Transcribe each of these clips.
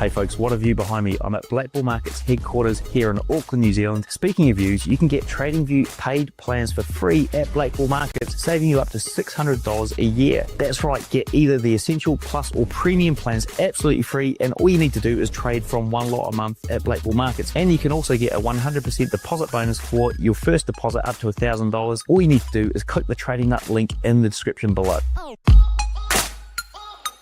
Hey folks, what a view behind me. I'm at Blackbull Markets headquarters here in Auckland, New Zealand. Speaking of views, you can get TradingView paid plans for free at Blackbull Markets, saving you up to $600 a year. That's right, get either the Essential, Plus or Premium plans absolutely free, and all you need to do is trade from one lot a month at Blackbull Markets. And you can also get a 100% deposit bonus for your first deposit up to $1,000. All you need to do is click the Trading Nut link in the description below.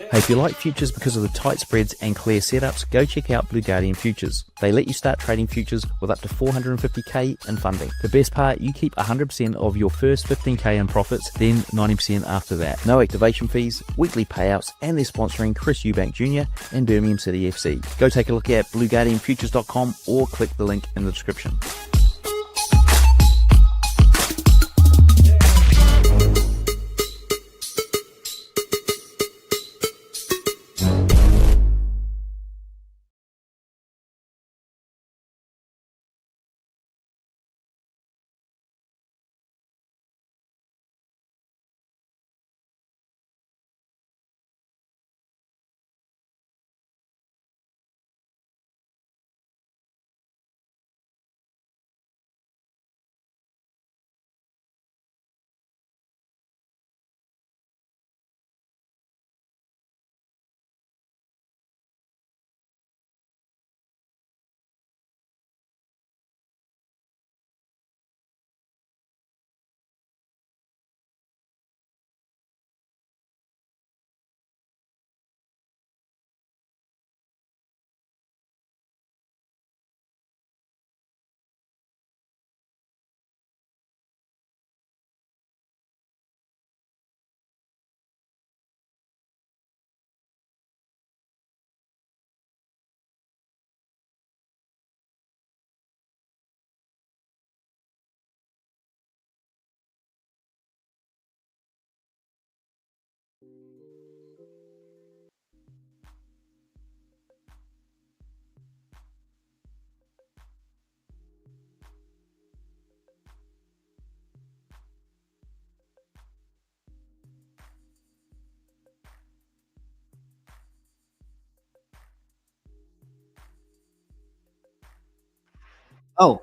Hey, if you like futures because of the tight spreads and clear setups, go check out Blue Guardian Futures. They let you start trading futures with up to $450k in funding. The best part, you keep 100% of your first 15k in profits, then 90% after that. No activation fees, weekly payouts, and they're sponsoring Chris Eubank Jr. and Birmingham City FC. Go take a look at blueguardianfutures.com or click the link in the description. Oh,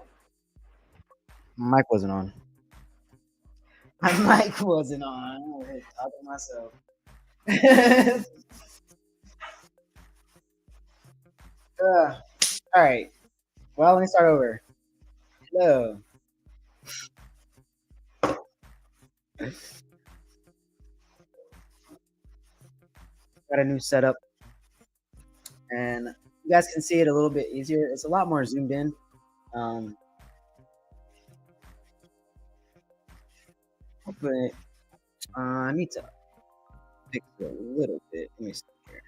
my mic wasn't on. My mic wasn't on. I'm over here talking to myself. All right. Well, let me start over. Hello. Got a new setup, and you guys can see it a little bit easier. It's a lot more zoomed in. But I need to fix it a little bit. Let me see here.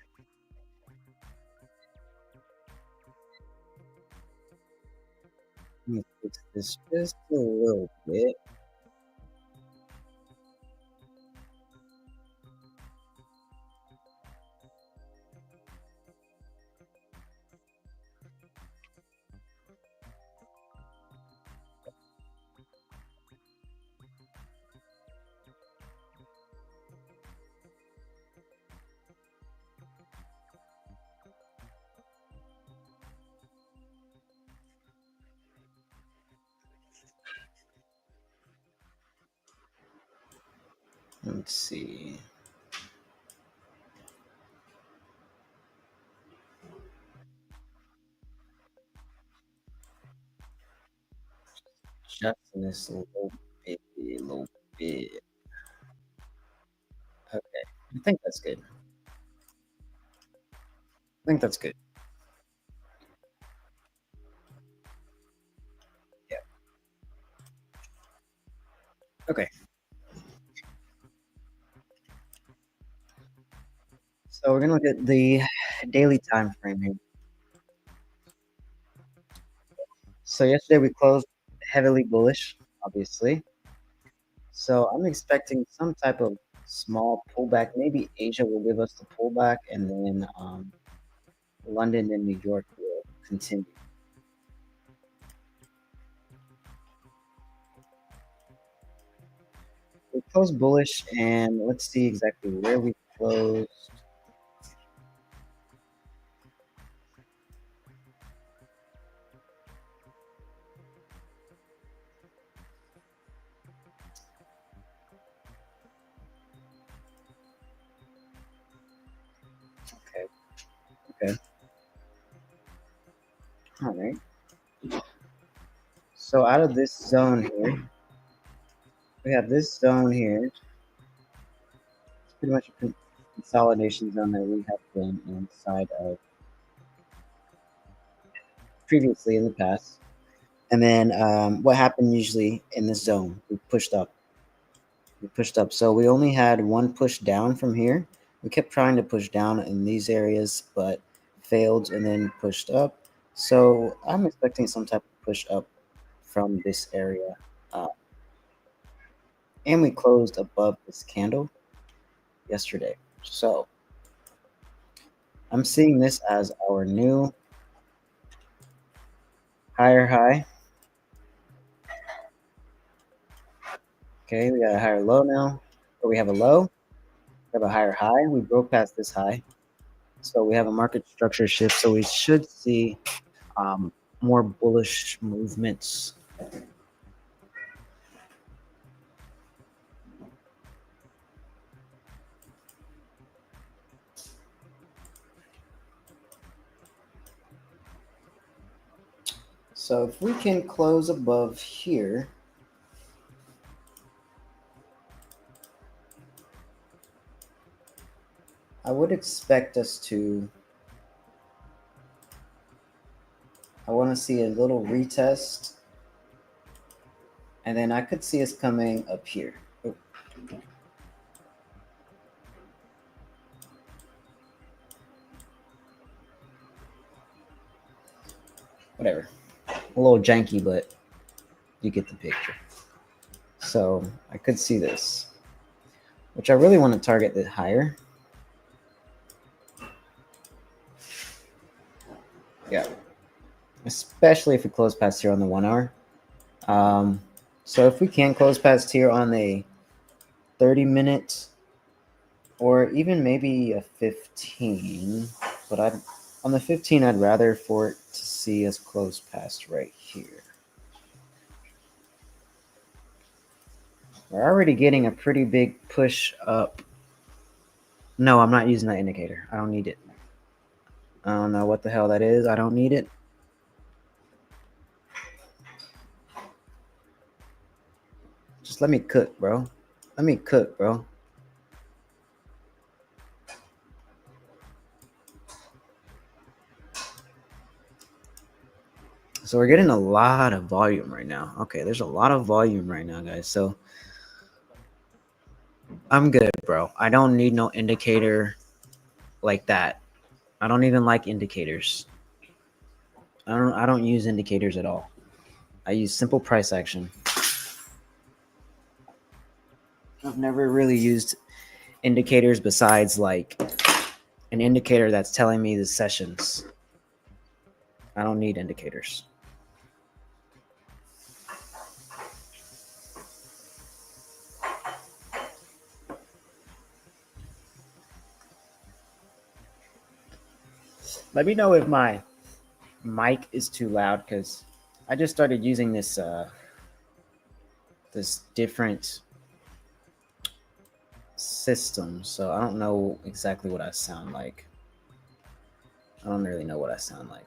Let me fix this just a little bit. Let's see. Just this a little bit. Okay, I think that's good. I think that's good. Yeah. Okay. So we're gonna look at the daily time frame here. So yesterday we closed heavily bullish, obviously. So I'm expecting some type of small pullback. Maybe Asia will give us the pullback, and then London and New York will continue. We closed bullish, and let's see exactly where we closed. Okay. All right. So out of this zone here, we have this zone here. It's pretty much a consolidation zone that we have been inside of previously in the past. And then what happened usually in this zone? We pushed up. We pushed up. So we only had one push down from here. We kept trying to push down in these areas, but failed and then pushed up. So I'm expecting some type of push up from this area. Uh, and we closed above this candle yesterday. So I'm seeing this as our new higher high. Okay, we got a higher low now. Or we have a low, we have a higher high. We broke past this high. So we have a market structure shift. So we should see more bullish movements. So if we can close above here, I would expect us to, I want to see a little retest. And then I could see us coming up here. Ooh. Whatever. A little janky, but you get the picture. So I could see this, which I really want to target the higher. Yeah. Especially if we close past here on the 1 hour. So if we can close past here on a 30-minute or even maybe a 15, but on the 15, I'd rather for it to see us close past right here. We're already getting a pretty big push up. No, I'm not using that indicator. I don't need it. I don't know what the hell that is. I don't need it. Just let me cook, bro. Let me cook, bro. So we're getting a lot of volume right now. Okay, there's a lot of volume right now, guys. So I'm good, bro. I don't need no indicator like that. I don't even like indicators. I don't use indicators at all. I use simple price action. I've never really used indicators besides like an indicator that's telling me the sessions. I don't need indicators. Let me know if my mic is too loud because I just started using this this different system, so I don't know exactly what I sound like. I don't really know what I sound like.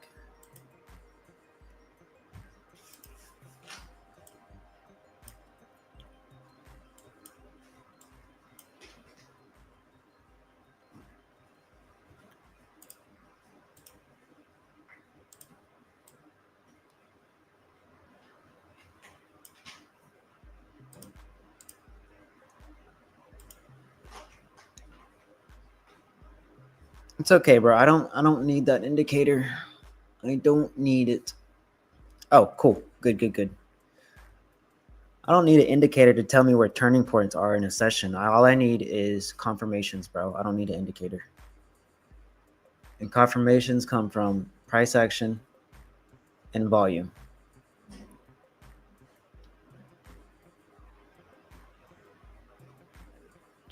It's okay, bro. I don't need that indicator. I don't need it. Oh, cool. Good. I don't need an indicator to tell me where turning points are in a session. All I need is confirmations, bro. I don't need an indicator. And confirmations come from price action and volume.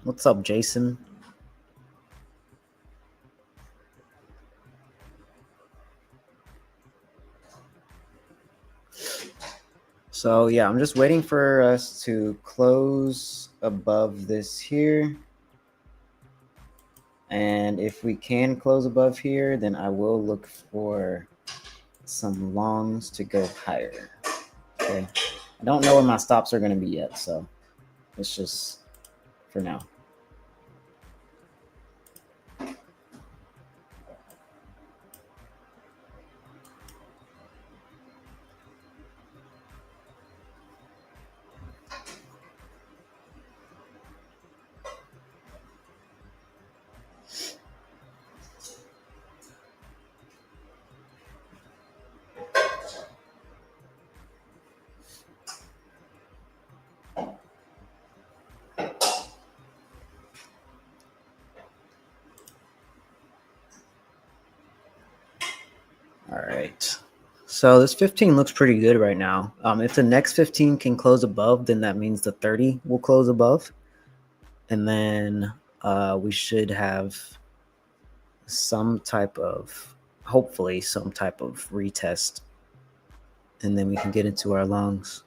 What's up, Jason? So yeah, I'm just waiting for us to close above this here. And if we can close above here, then I will look for some longs to go higher. Okay. I don't know where my stops are going to be yet, so it's just for now. All right. So this 15 looks pretty good right now. If the next 15 can close above, then that means the 30 will close above. And then we should have some type of, hopefully, some type of retest. And then we can get into our longs.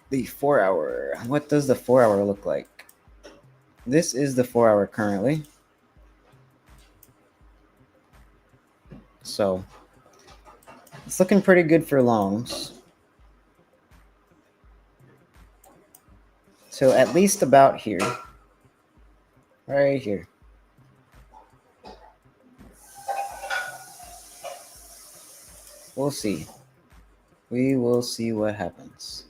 The 4 hour. What does the 4 hour look like? This is the 4 hour currently. So it's looking pretty good for longs. So at least about here. Right here. We'll see. We will see what happens.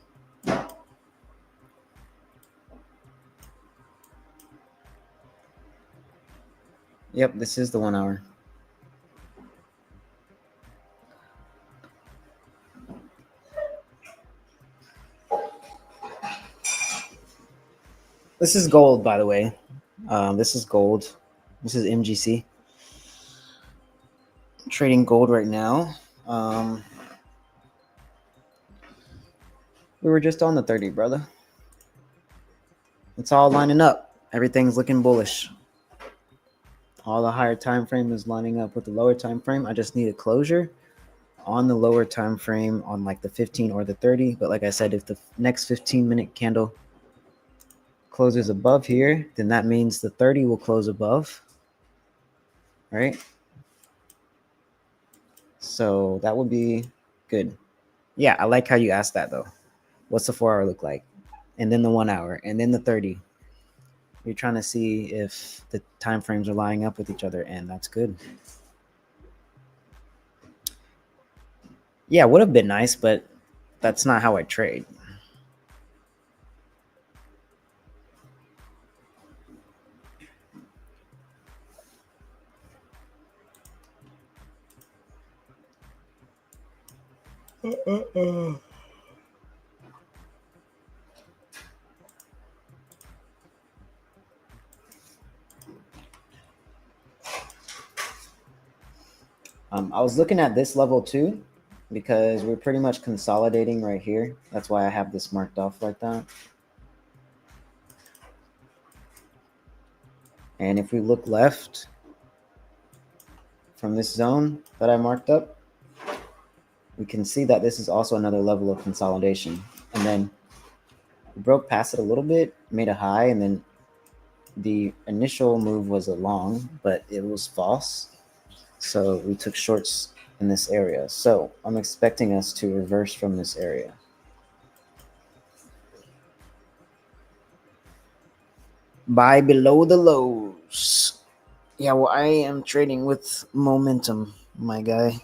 Yep, this is the 1 hour. This is gold, by the way. This is gold. This is MGC. Trading gold right now. We were just on the 30, brother. It's all lining up. Everything's looking bullish. All the higher time frame is lining up with the lower time frame. I just need a closure on the lower time frame on like the 15 or the 30. But like I said, if the next 15-minute candle closes above here, then that means the 30 will close above, right? So that would be good. Yeah, I like how you asked that though. What's the 4 hour look like? And then the 1 hour, and then the 30. You're trying to see if the time frames are lining up with each other, and that's good. Yeah, would have been nice, but that's not how I trade. I was looking at this level too, because we're pretty much consolidating right here. That's why I have this marked off like that. And if we look left from this zone that I marked up, we can see that this is also another level of consolidation. And then we broke past it a little bit, made a high, and then the initial move was a long, but it was false. So we took shorts in this area. So I'm expecting us to reverse from this area. Buy below the lows. Yeah, well, I am trading with momentum, my guy.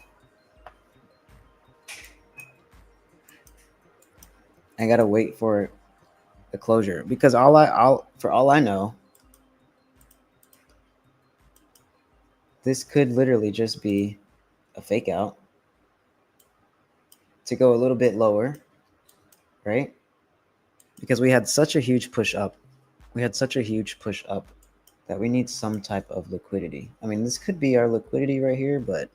I gotta wait for the closure because for all I know, this could literally just be a fake out to go a little bit lower, right? Because we had such a huge push up. We had such a huge push up that we need some type of liquidity. I mean, this could be our liquidity right here, but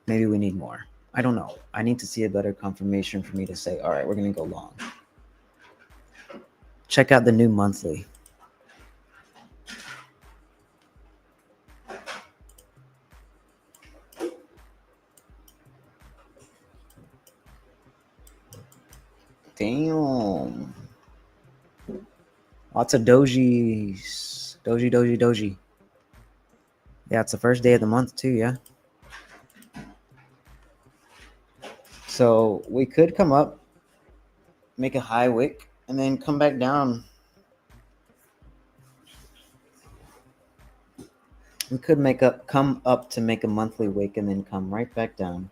maybe we need more. I don't know. I need to see a better confirmation for me to say, all right, we're going to go long. Check out the new monthly. Damn. Lots of dojis. Doji. Yeah, it's the first day of the month too, yeah. So we could come up, make a high wick, and then come back down. We could come up to make a monthly wick and then come right back down.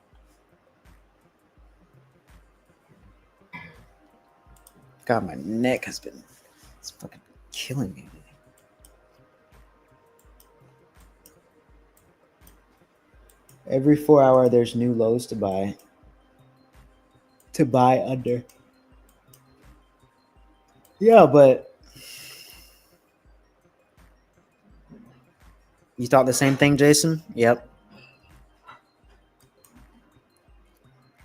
God, my neck it's fucking killing me. Every 4 hour, there's new lows to buy. To buy under. Yeah, but you thought the same thing, Jason? Yep.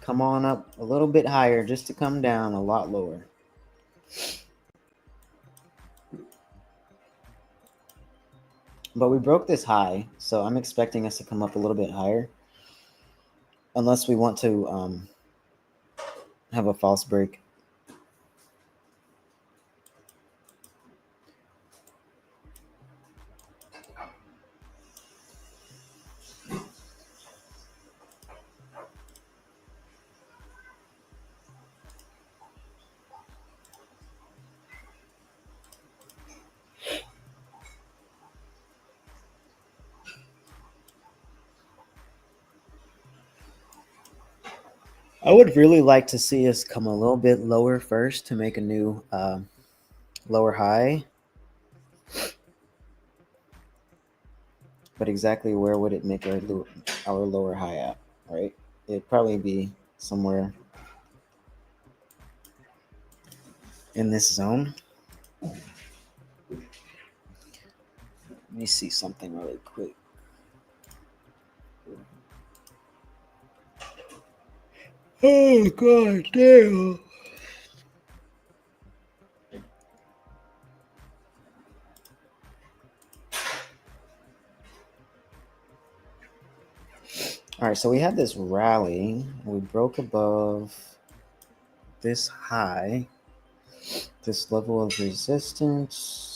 Come on up a little bit higher just to come down a lot lower. But we broke this high, so I'm expecting us to come up a little bit higher. Unless we want to have a false break. I would really like to see us come a little bit lower first to make a new lower high. But exactly where would it make our lower high at, right? It'd probably be somewhere in this zone. Let me see something really quick. Oh, God damn. All right, so we had this rally. We broke above this high, this level of resistance.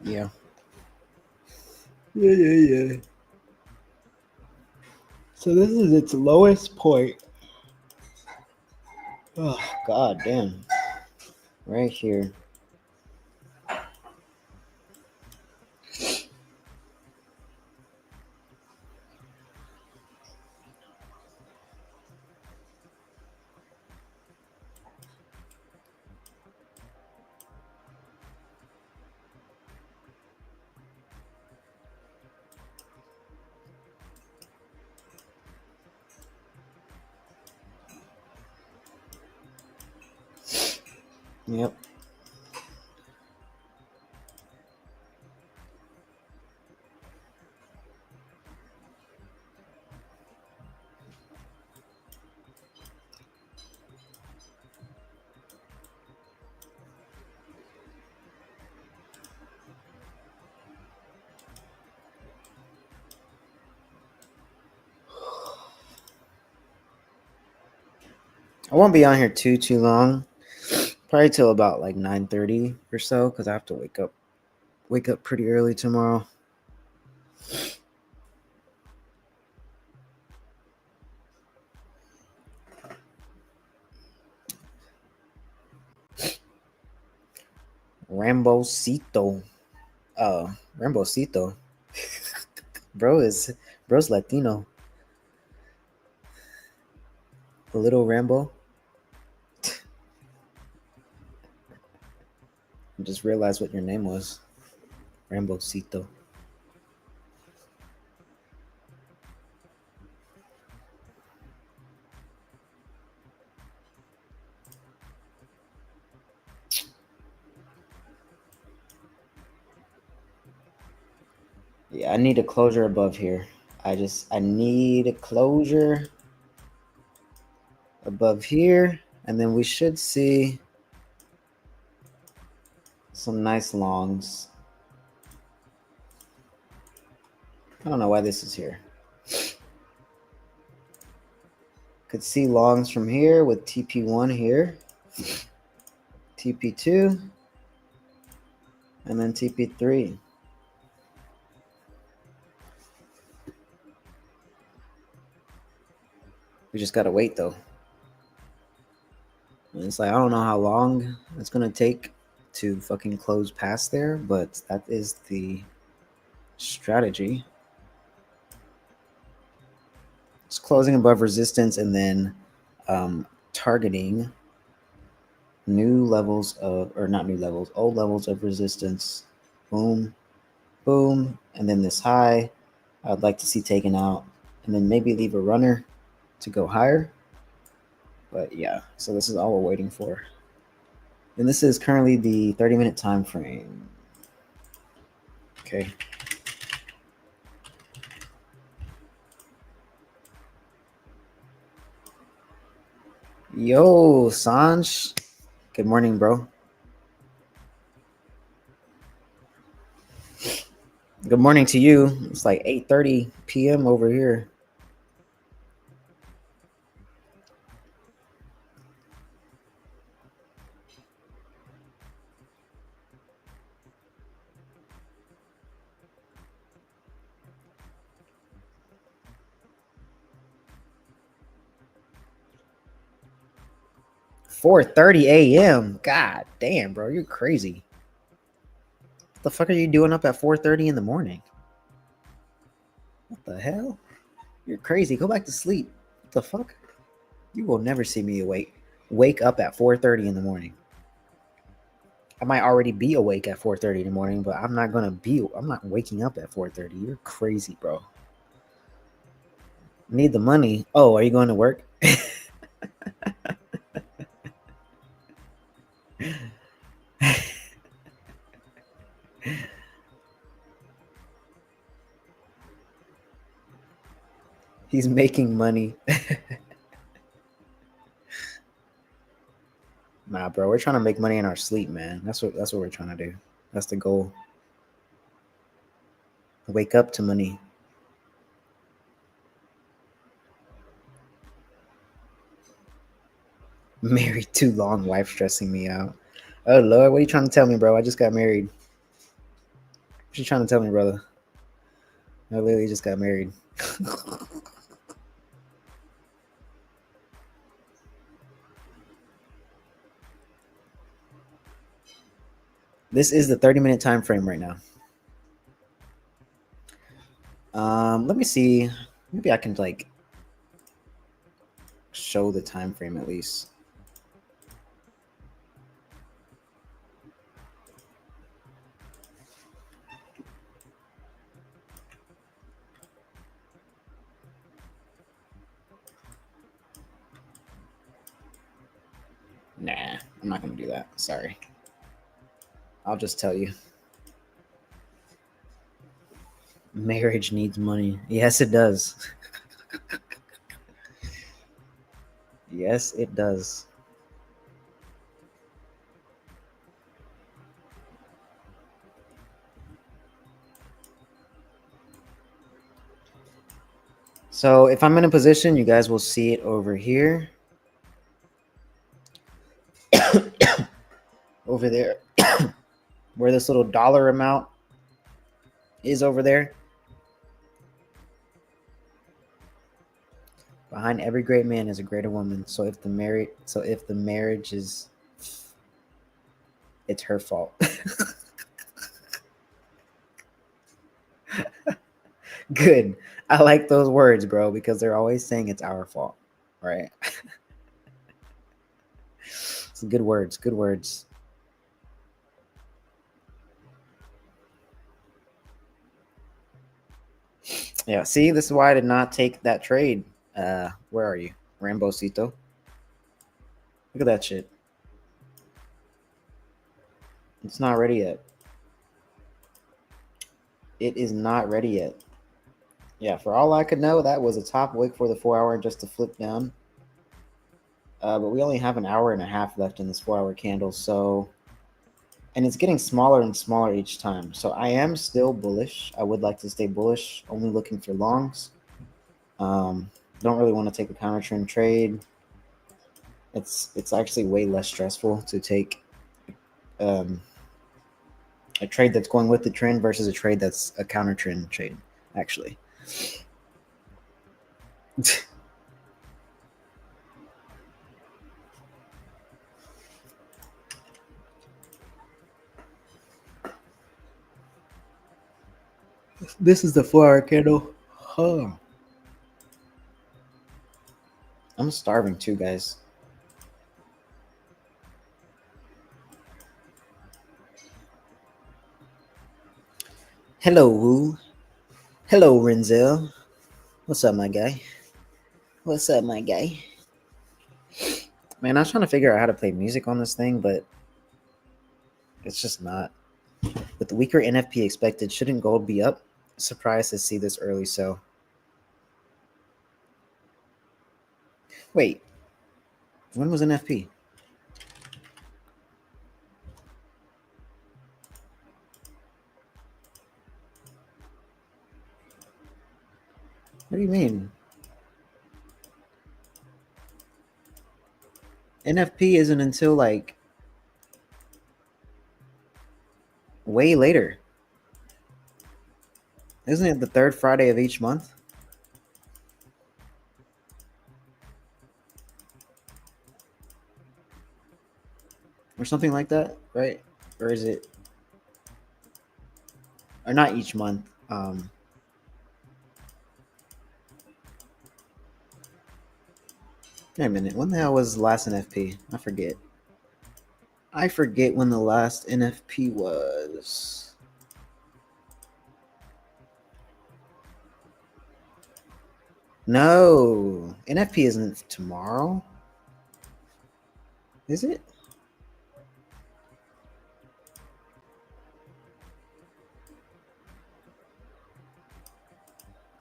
Yeah. Yeah. So this is its lowest point. Oh, God damn. Right here. Yep. I won't be on here too long. Probably till about like 9:30 or so, because I have to wake up pretty early tomorrow. Rambocito. Rambocito. Bro's Latino. A little Rambo. I just realized what your name was. Rambocito. Yeah, I need a closure above here. I need a closure above here, and then we should see some nice longs. I don't know why this is here. Could see longs from here with TP1 here, TP2, and then TP3. We just gotta wait though. And it's like, I don't know how long it's gonna take to fucking close past there, but that is the strategy. It's closing above resistance and then targeting new levels of, or not new levels, old levels of resistance. Boom, boom, and then this high I'd like to see taken out, and then maybe leave a runner to go higher. But yeah, so this is all we're waiting for. And this is currently the 30-minute time frame. Okay. Yo, Sanj. Good morning, bro. Good morning to you. It's like 8:30 p.m. over here. $4:30 a.m. God damn, bro, you're crazy. What the fuck are you doing up at 4:30 in the morning? What the hell? You're crazy. Go back to sleep. What the fuck? You will never see me wake up at 4:30 in the morning. I might already be awake at 4:30 in the morning, but I'm not waking up at 4:30. You're crazy, bro. Need the money. Oh, are you going to work? He's making money. Nah, bro, we're trying to make money in our sleep, man. That's what we're trying to do. That's the goal. Wake up to money. Married too long, wife stressing me out. Oh Lord, what are you trying to tell me, bro? I just got married. What you trying to tell me, brother? I literally just got married. This is the 30-minute time frame right now. Let me see. Maybe I can like show the time frame at least. Nah, I'm not gonna do that. Sorry. I'll just tell you. Marriage needs money. Yes, it does. Yes, it does. So if I'm in a position, you guys will see it over here. Over there. Where this little dollar amount is over there. Behind every great man is a greater woman. So if the marriage is it's her fault. Good. I like those words, bro, because they're always saying it's our fault, right? It's good words. Good words. Yeah. See, this is why I did not take that trade. Where are you, Rambocito? Look at that shit. It's not ready yet. It is not ready yet. Yeah, for all I could know, that was a top wick for the 4-hour just to flip down. But we only have an hour and a half left in this 4-hour candle, so, and it's getting smaller and smaller each time. So I am still bullish. I would like to stay bullish, only looking for longs. Don't really want to take a counter trend trade. It's actually way less stressful to take a trade that's going with the trend versus a trade that's a counter trend trade, actually. This is the 4-hour candle. Huh. I'm starving too, guys. Hello, Wu. Hello, Renzel. What's up, my guy? What's up, my guy? Man, I was trying to figure out how to play music on this thing, but it's just not. With the weaker NFP expected, shouldn't gold be up? Surprised to see this early sell. Wait, when was NFP? What do you mean? NFP isn't until like way later. Isn't it the third Friday of each month? Or something like that, right? Or is it? Or not each month. Wait a minute. When the hell was the last NFP? I forget. I forget when the last NFP was. No, NFP isn't tomorrow. Is it?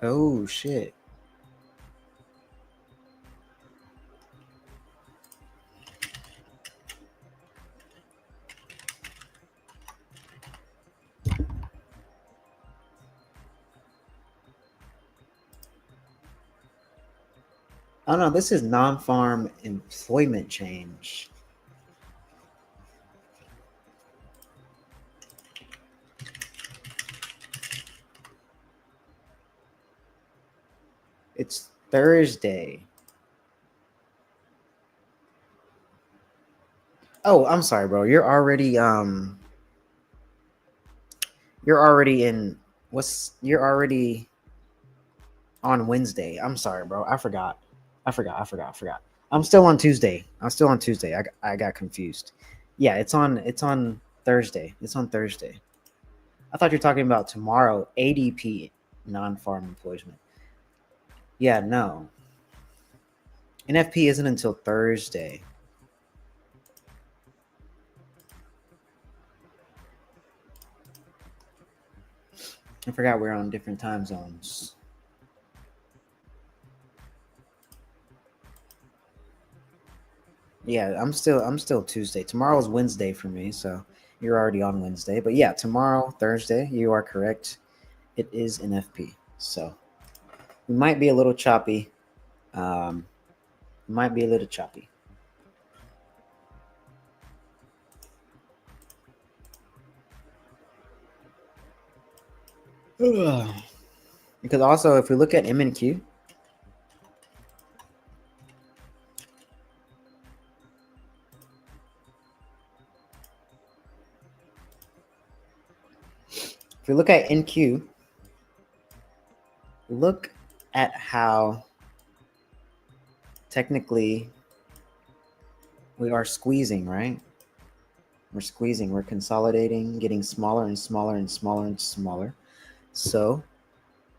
Oh, shit. Oh no, this is non-farm employment change. It's Thursday. Oh, I'm sorry, bro. You're already in you're already on Wednesday. I'm sorry, bro. I forgot. I'm still on Tuesday. I got confused. Yeah, it's on Thursday. It's on Thursday. I thought you were talking about tomorrow, ADP, non-farm employment. Yeah, no. NFP isn't until Thursday. I forgot we're on different time zones. Yeah, I'm still Tuesday. Tomorrow's Wednesday for me, so you're already on Wednesday. But yeah, tomorrow, Thursday, you are correct. It is NFP. So we might be a little choppy. Might be a little choppy. Because also, if we look at M&Q, If we look at NQ, look at how technically we are squeezing, right? We're squeezing, we're consolidating, getting smaller and smaller and smaller and smaller. So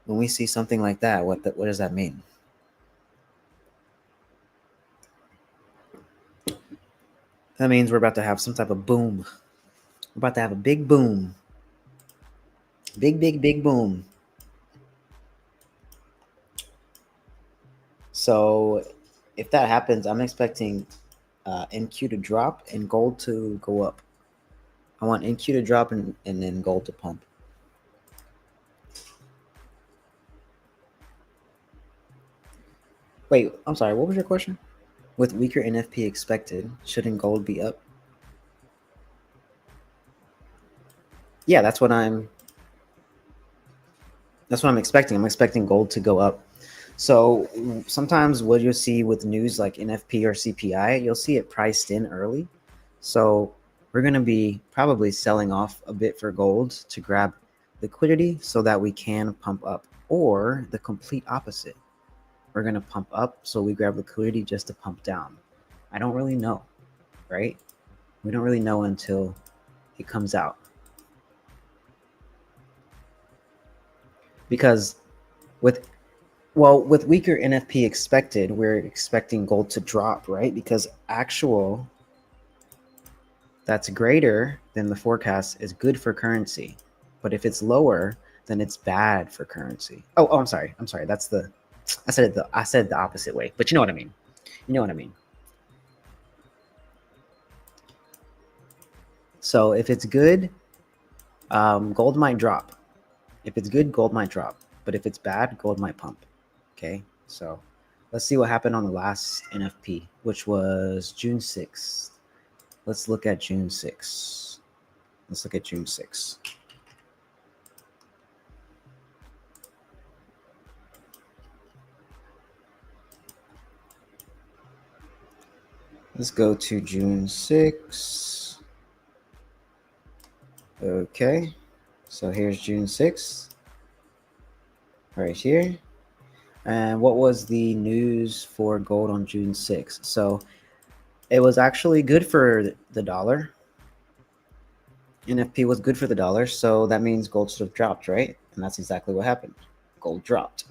when we see something like that, what does that mean? That means we're about to have some type of boom. We're about to have a big boom. Big boom. So if that happens, I'm expecting NQ to drop and gold to go up. I want NQ to drop and then gold to pump. Wait, I'm sorry. What was your question? With weaker NFP expected, shouldn't gold be up? Yeah, that's what I'm expecting. I'm expecting gold to go up. So sometimes what you'll see with news like NFP or CPI, you'll see it priced in early. So we're going to be probably selling off a bit for gold to grab liquidity so that we can pump up, or the complete opposite. We're going to pump up so we grab liquidity just to pump down. I don't really know, right? We don't really know until it comes out. Because with weaker NFP expected, we're expecting gold to drop, right? Because actual that's greater than the forecast is good for currency. But if it's lower, then it's bad for currency. Oh, I'm sorry. That's the I said the opposite way. But you know what I mean. You know what I mean. So if it's good, gold might drop. If it's good, gold might drop. But if it's bad, gold might pump. Okay, so let's see what happened on the last NFP, which was June 6th. Let's look at June 6th. Let's look at June 6th. Let's go to June 6th. Okay, so here's June 6th. Right here. And what was the news for gold on June 6th? So it was actually good for the dollar. NFP was good for the dollar, so that means gold should have dropped, right? And that's exactly what happened. Gold dropped.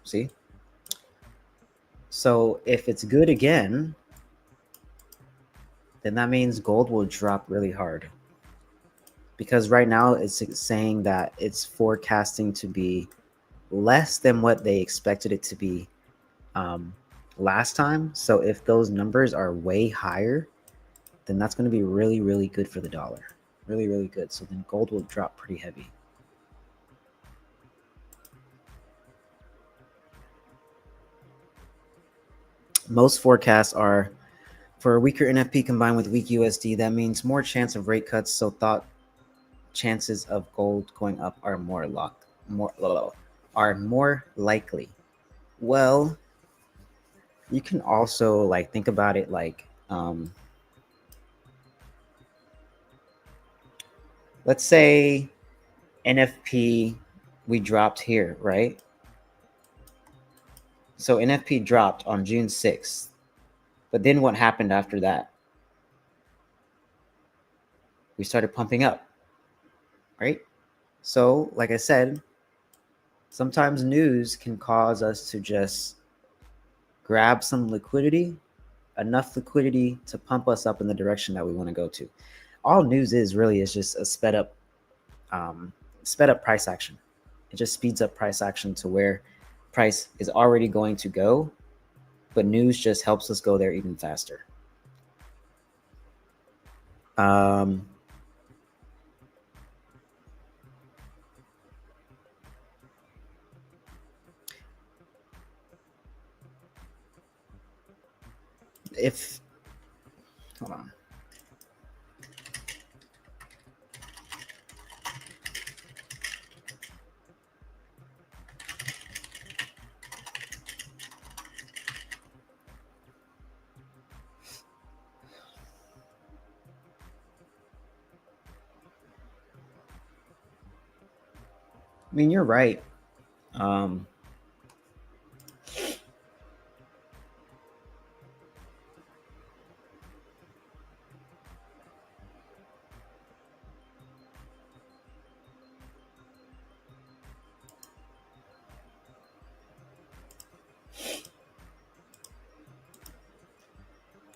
See? So if it's good again, then that means gold will drop really hard. Because right now it's saying that it's forecasting to be less than what they expected it to be last time. So if those numbers are way higher, then that's going to be really, really good for the dollar. Really, really good. So then gold will drop pretty heavy. Most forecasts are for a weaker NFP combined with weak USD. That means more chance of rate cuts. So thought chances of gold going up are more likely. Well, you can also like think about it like let's say NFP we dropped here, right? So NFP dropped on June 6th. But then what happened after that? We started pumping up, right? So, like I said, sometimes news can cause us to just grab some liquidity, enough liquidity to pump us up in the direction that we want to go to. All news is really is just a sped up price action. It just speeds up price action to where price is already going to go, but news just helps us go there even faster. If hold on. I mean, you're right. Um,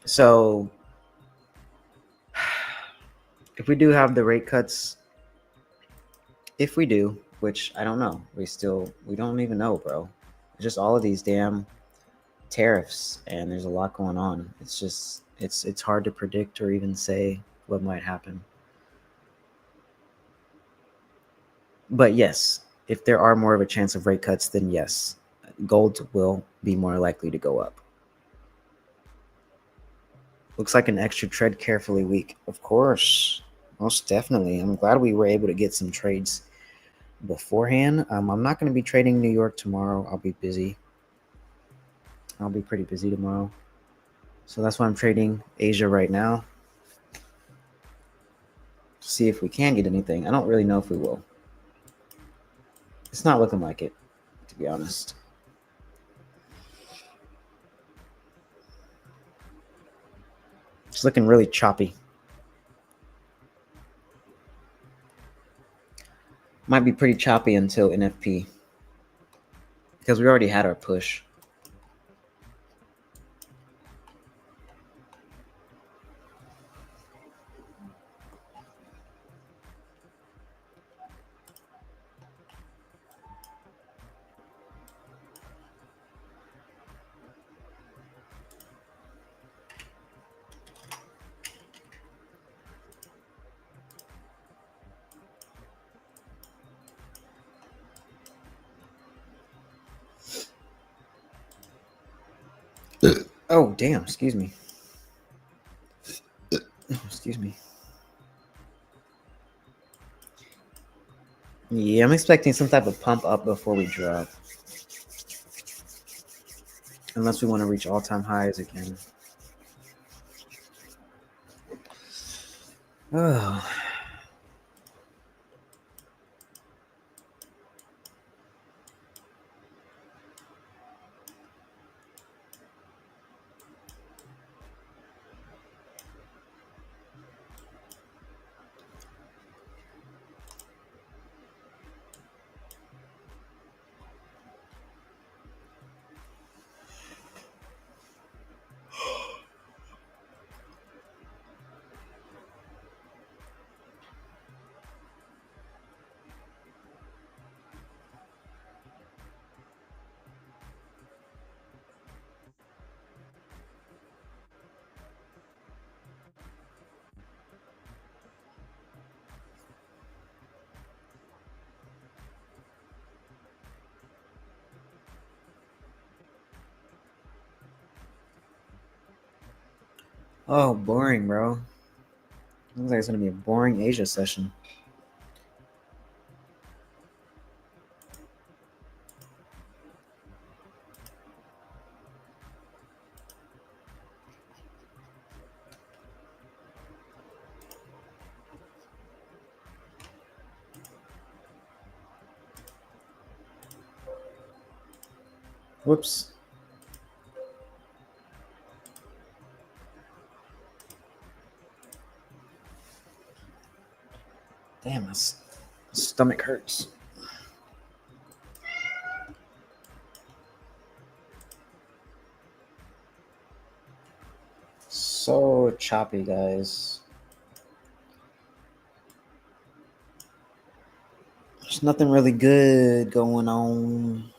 so if we do have the rate cuts, if we do, which I don't know, we don't even know, bro. It's just all of these damn tariffs, and there's a lot going on. It's just it's hard to predict or even say what might happen. But yes, if there are more of a chance of rate cuts, then yes, gold will be more likely to go up. Looks like an extra tread carefully week. Of course, most definitely. I'm glad we were able to get some trades beforehand. I'm not going to be trading New York tomorrow. I'll be busy. I'll be pretty busy tomorrow. So that's why I'm trading Asia right now. To see if we can get anything. I don't really know if we will. It's not looking like it, to be honest. It's looking really choppy. Might be pretty choppy until NFP. Because we already had our push. Oh, damn. Excuse me. Excuse me. Yeah, I'm expecting some type of pump up before we drop. Unless we want to reach all-time highs again. Oh. Oh, boring, bro. Looks like it's gonna be a boring Asia session. Whoops. Damn, my stomach hurts. So choppy, guys. There's nothing really good going on.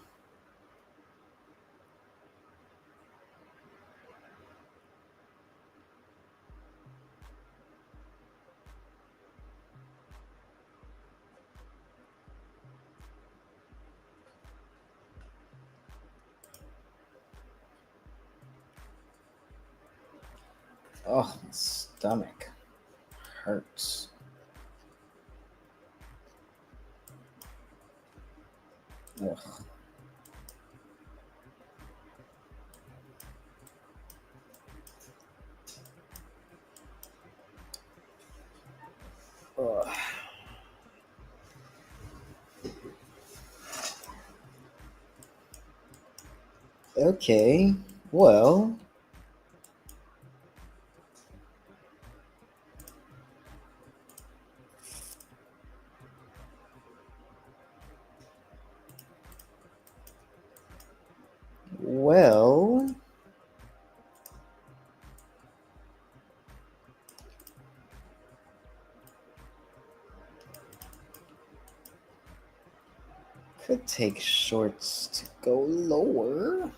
Oh, my stomach hurts. Ugh. Ugh. Okay, well, well, could take shorts to go lower.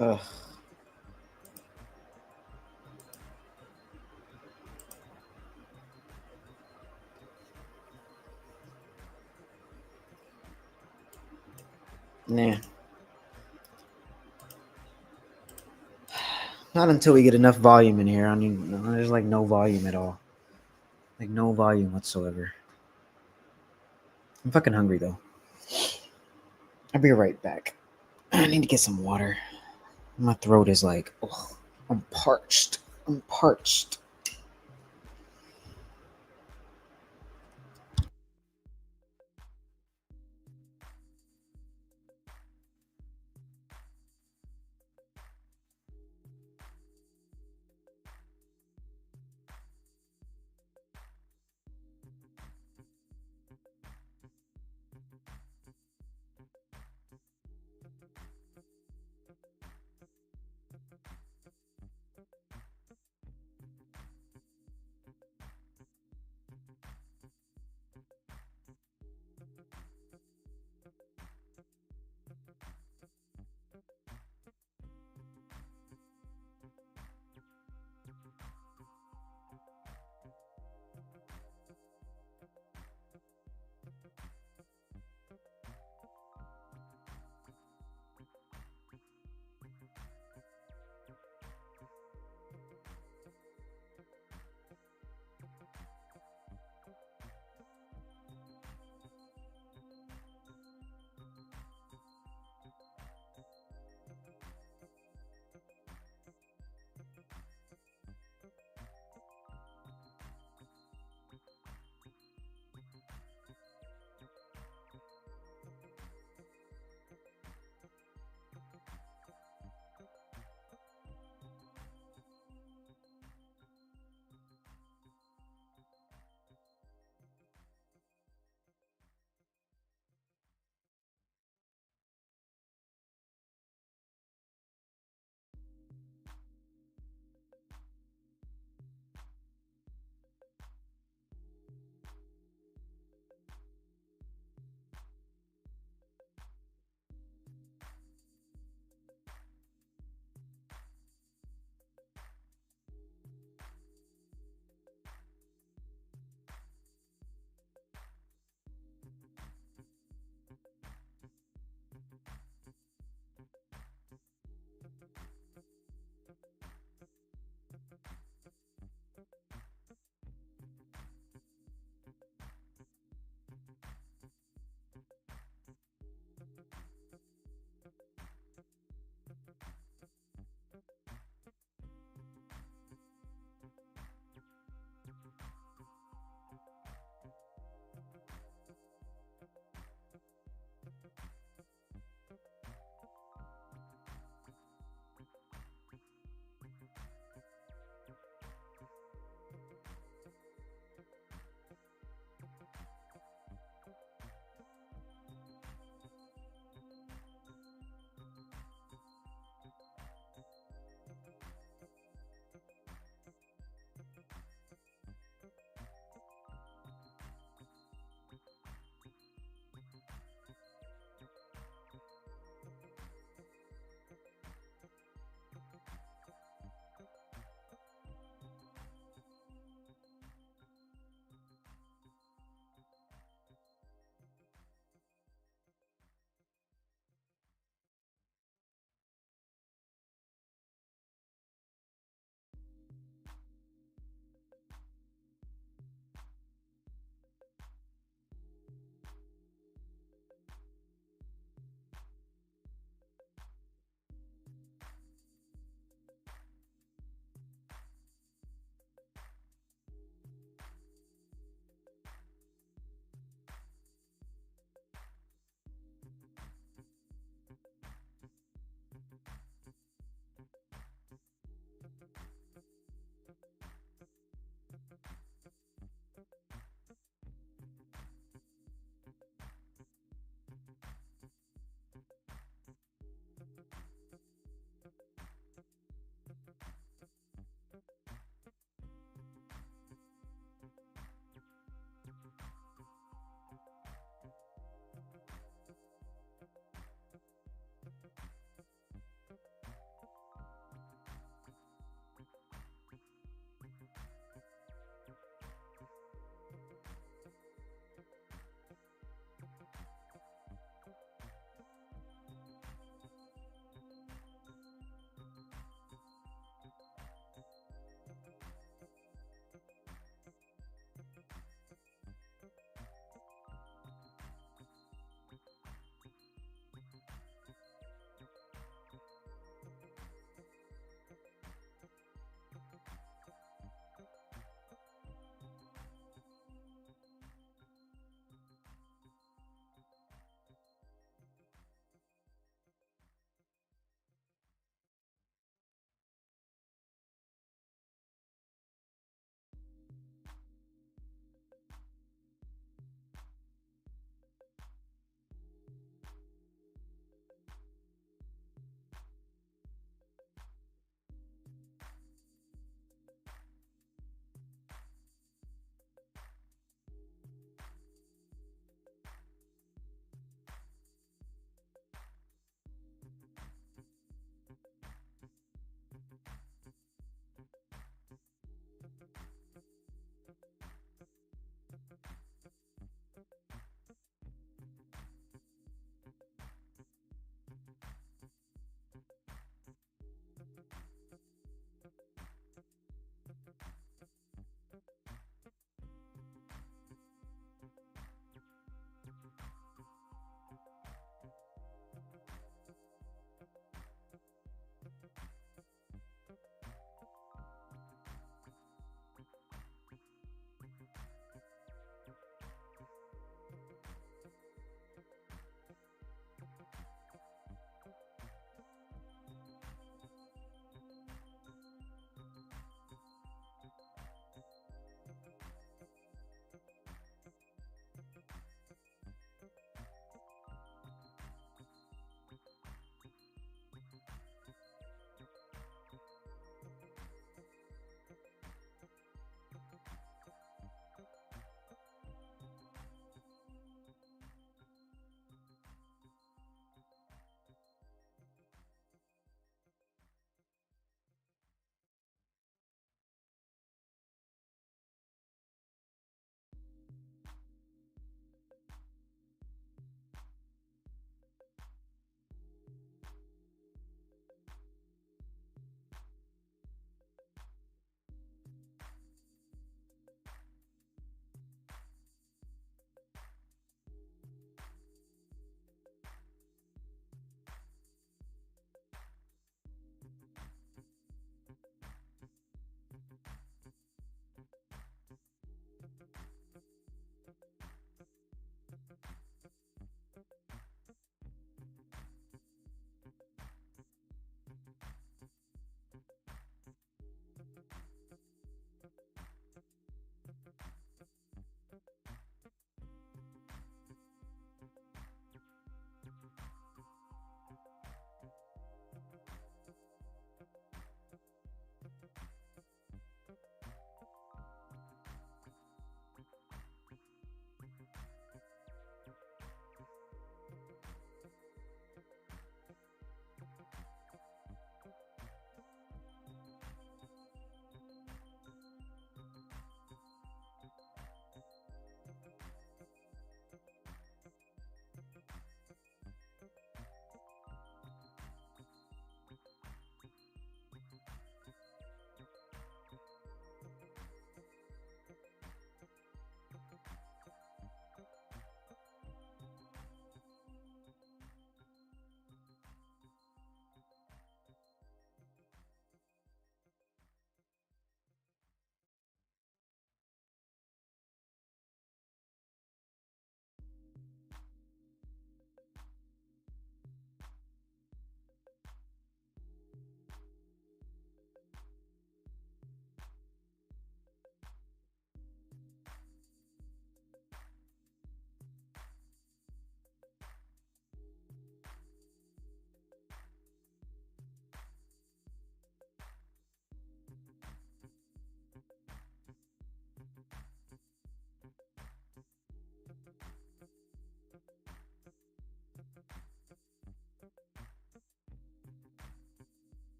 Ugh. Nah. Not until we get enough volume in here. I mean, there's like no volume at all. Like no volume whatsoever. I'm fucking hungry though. I'll be right back. I need to get some water. My throat is like, ugh, I'm parched. I'm parched.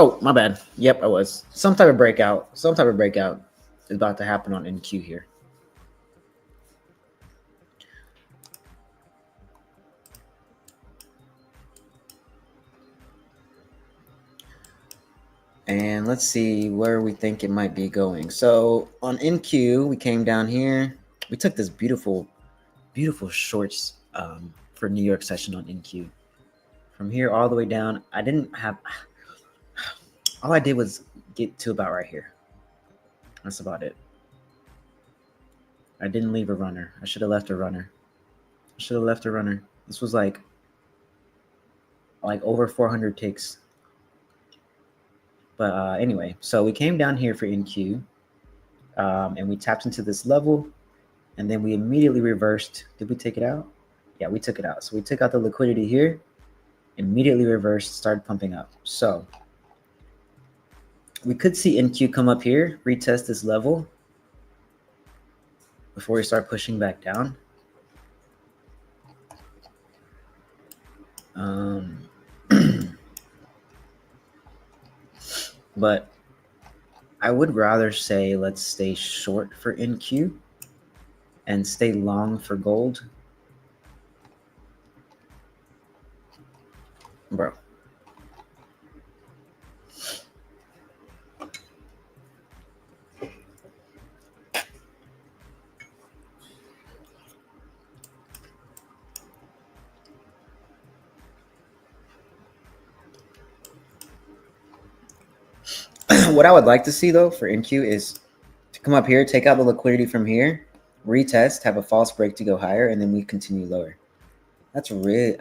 Oh, my bad. Yep, I was. Some type of breakout is about to happen on NQ here. And let's see where we think it might be going. So on NQ, we came down here. We took this beautiful shorts for New York session on NQ. From here all the way down, all I did was get to about right here. That's about it. I didn't leave a runner. I should have left a runner. This was like over 400 ticks. But anyway, so we came down here for NQ, and we tapped into this level, and then we immediately reversed. Did we take it out? Yeah, we took it out. So we took out the liquidity here, immediately reversed, started pumping up. So we could see NQ come up here, retest this level before we start pushing back down. But I would rather say let's stay short for NQ and stay long for gold. Bro. What I would like to see though for NQ is to come up here, take out the liquidity from here, retest, have a false break to go higher, and then we continue lower. I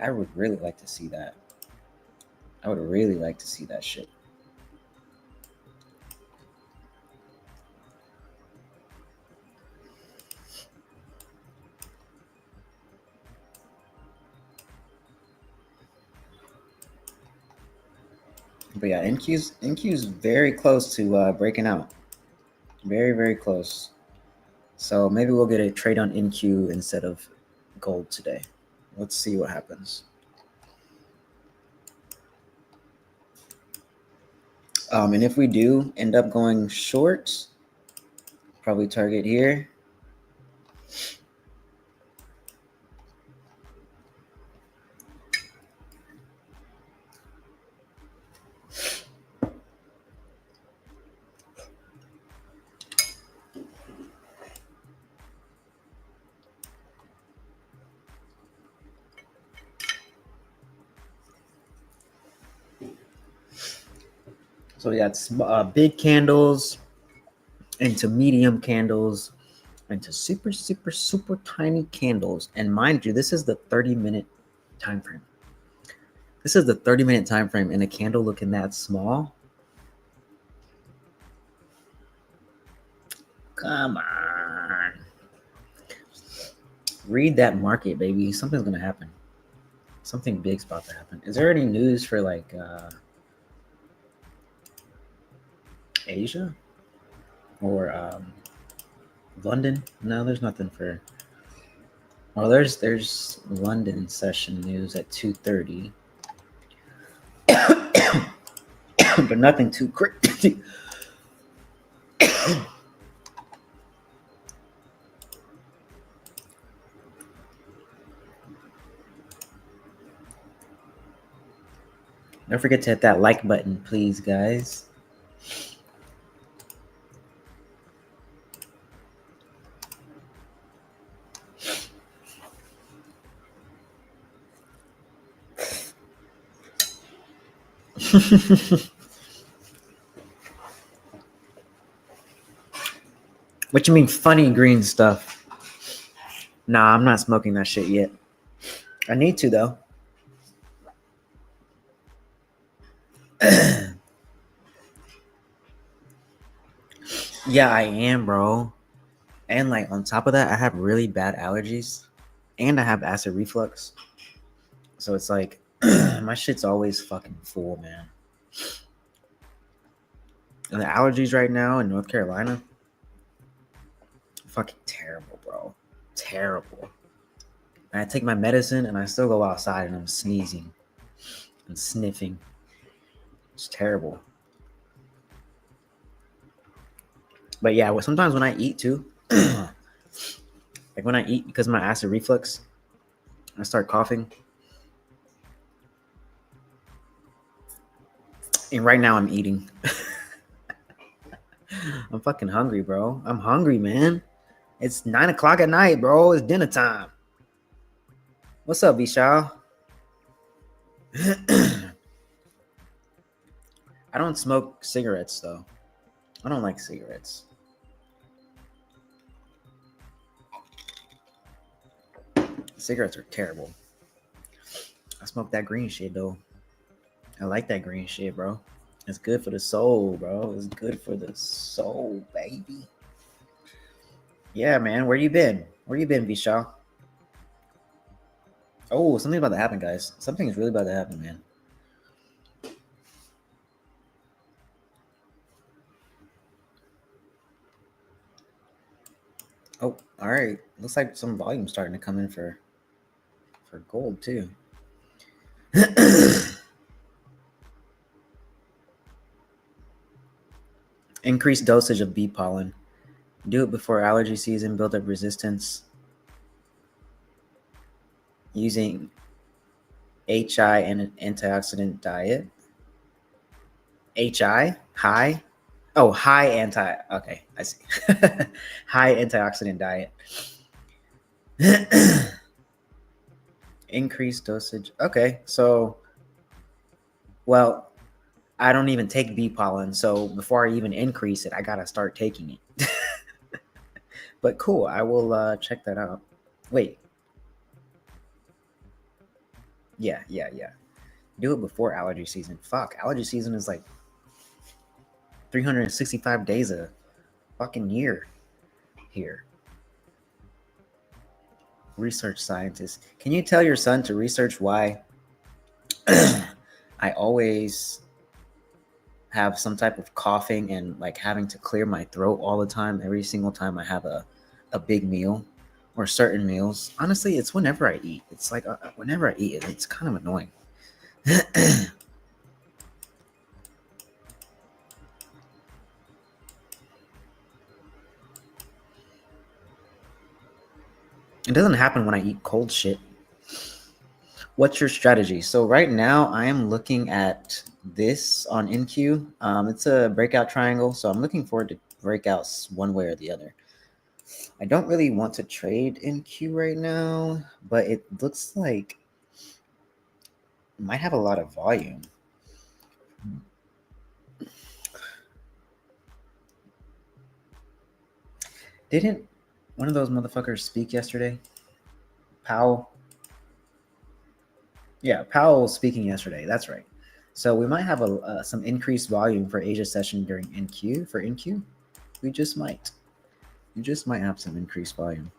would really like to see that. I would really like to see that shit. But yeah, NQ's very close to breaking out. Very, very close. So maybe we'll get a trade on NQ instead of gold today. Let's see what happens. And if we do end up going short, probably target here. So we got big candles into medium candles into super, super, super tiny candles. And mind you, this is the 30-minute time frame. This is the 30-minute time frame, and a candle looking that small. Come on. Read that market, baby. Something's going to happen. Something big's about to happen. Is there any news for like Asia or London? No, there's nothing for. Well, there's London session news at 2:30, but nothing too crazy. Don't forget to hit that like button, please, guys. What you mean funny green stuff? Nah, I'm not smoking that shit yet. I need to though. Yeah, I am, bro. And like on top of that, I have really bad allergies and I have acid reflux. So it's like my shit's always fucking full, man. And the allergies right now in North Carolina, fucking terrible, bro. Terrible. And I take my medicine and I still go outside and I'm sneezing and sniffing. It's terrible. But yeah, sometimes when I eat too, like when I eat, because of my acid reflux, I start coughing. And right now I'm eating. I'm fucking hungry, bro. I'm hungry, man. It's 9 o'clock at night, bro. It's dinner time. What's up, Vishal? I don't smoke cigarettes, though. I don't like cigarettes. Cigarettes are terrible. I smoke that green shit, though. I like that green shit, bro. It's good for the soul, bro. It's good for the soul, baby. Yeah, man. Where you been? Where you been, Vishal? Oh, something's about to happen, guys. Something's really about to happen, man. Oh, all right. Looks like some volume starting to come in for gold too. Increased dosage of bee pollen. Do it before allergy season. Build up resistance. Using HI and an antioxidant diet. HI? High? Oh, high anti. Okay, I see. High antioxidant diet. Increased dosage. Okay, so, well, I don't even take bee pollen, so before I even increase it, I gotta start taking it. But cool, I will check that out. Wait. Yeah. Do it before allergy season. Fuck, allergy season is like 365 days a fucking year here. Research scientist. Can you tell your son to research why I always have some type of coughing and like having to clear my throat all the time, every single time I have a big meal or certain meals? Honestly, it's whenever I eat. It's like whenever I eat, it's kind of annoying. It doesn't happen when I eat cold shit. What's your strategy? So right now I am looking at this on NQ. It's a breakout triangle, so I'm looking forward to breakouts one way or the other. I don't really want to trade NQ right now, but it looks like it might have a lot of volume. Didn't one of those motherfuckers speak yesterday? Powell? Yeah, Powell was speaking yesterday. That's right. So we might have some increased volume for Asia session during NQ. For NQ, we just might. You just might have some increased volume.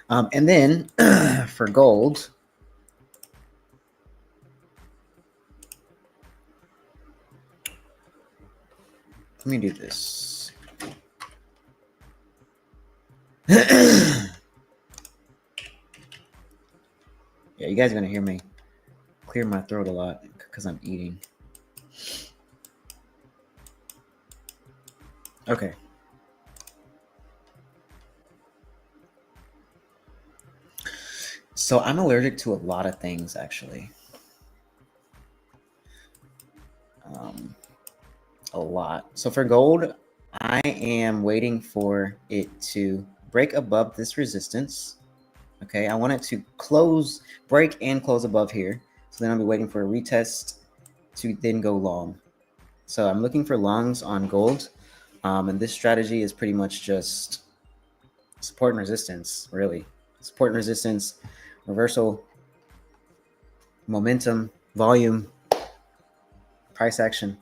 And then for gold, let me do this. Yeah, you guys are going to hear me clear my throat a lot because I'm eating. Okay. So I'm allergic to a lot of things, actually. A lot. So for gold, I am waiting for it to break above this resistance. Okay, I want it to break and close above here. So then I'll be waiting for a retest to then go long. So I'm looking for longs on gold. And this strategy is pretty much just support and resistance, really. Support and resistance, reversal, momentum, volume, price action,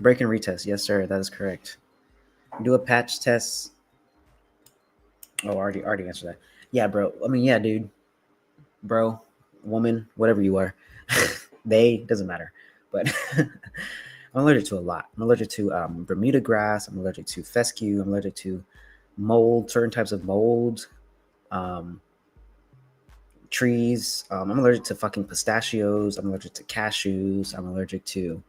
break and retest. Yes, sir, that is correct. Do a patch test. Oh, already answered that. Yeah, bro. I mean, yeah, dude. Bro, woman, whatever you are. They, doesn't matter. But I'm allergic to a lot. I'm allergic to Bermuda grass. I'm allergic to fescue. I'm allergic to mold, certain types of mold, trees. I'm allergic to fucking pistachios. I'm allergic to cashews. I'm allergic to...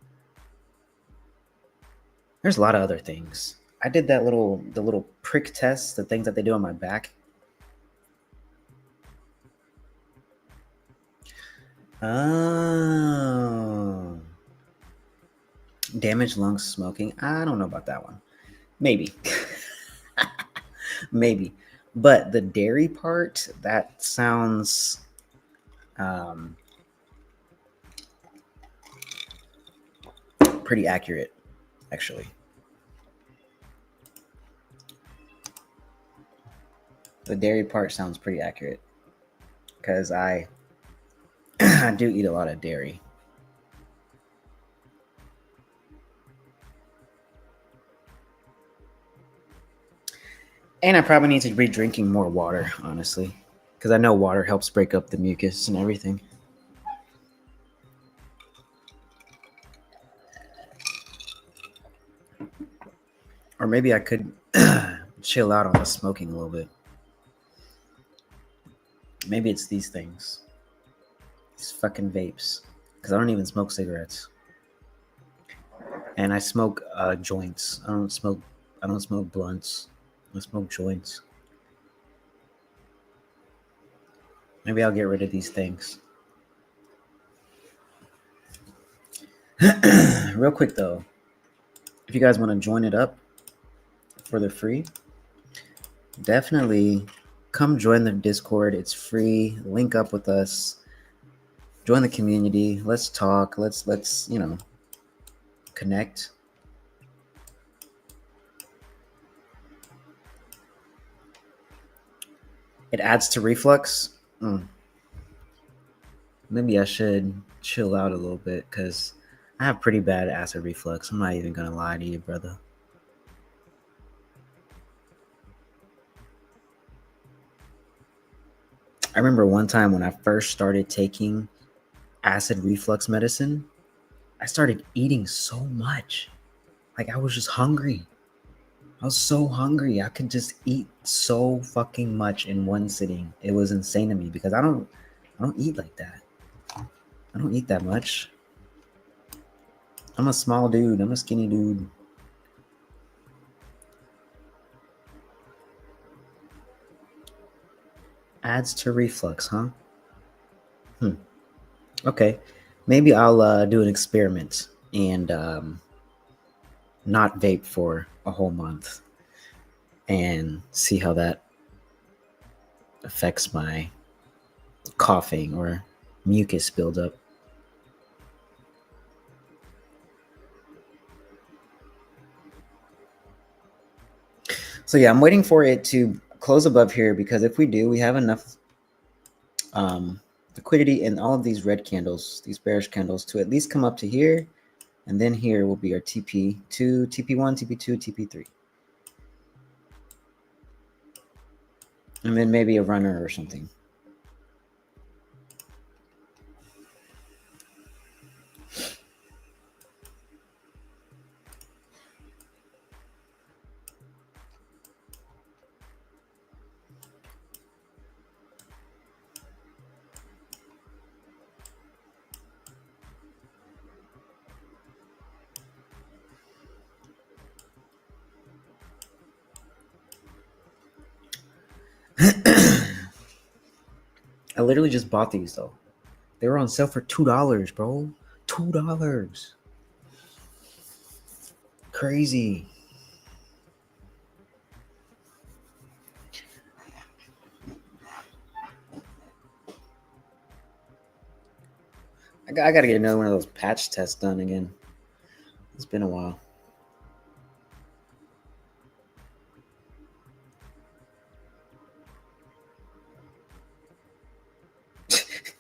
There's a lot of other things. I did the little prick test, the things that they do on my back. Oh. Damaged lungs smoking. I don't know about that one. Maybe. Maybe. But the dairy part, that sounds pretty accurate, actually. The dairy part sounds pretty accurate because I I do eat a lot of dairy. And I probably need to be drinking more water, honestly, because I know water helps break up the mucus and everything. Or maybe I could chill out on the smoking a little bit. Maybe it's these things. These fucking vapes. Because I don't even smoke cigarettes. And I smoke joints. I don't smoke blunts. I smoke joints. Maybe I'll get rid of these things. Real quick though, if you guys want to join it up for the free, definitely come join the Discord. It's free. Link up with us. Join the community. Let's talk. Let's connect. It adds to reflux. Maybe I should chill out a little bit because I have pretty bad acid reflux. I'm not even gonna lie to you, brother. I remember one time when I first started taking acid reflux medicine, I started eating so much. Like I was just hungry. I was so hungry. I could just eat so fucking much in one sitting. It was insane to me because I don't eat like that. I don't eat that much. I'm a small dude. I'm a skinny dude. Adds to reflux, huh? Okay. Maybe I'll do an experiment and not vape for a whole month and see how that affects my coughing or mucus buildup. So yeah, I'm waiting for it to close above here because if we do, we have enough liquidity in all of these red candles, these bearish candles, to at least come up to here, and then here will be our TP2, TP1, TP2, TP3. And then maybe a runner or something. I literally just bought these though. They were on sale for $2, bro. $2. Crazy. I gotta get another one of those patch tests done again. It's been a while.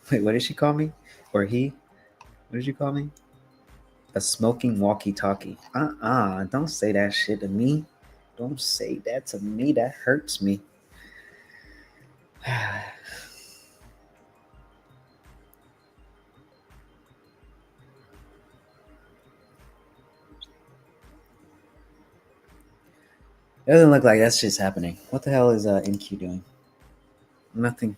Wait, what did she call me? Or he? What did you call me? A smoking walkie-talkie. Don't say that shit to me. Don't say that to me. That hurts me. It doesn't look like that's just happening. What the hell is NQ doing? Nothing.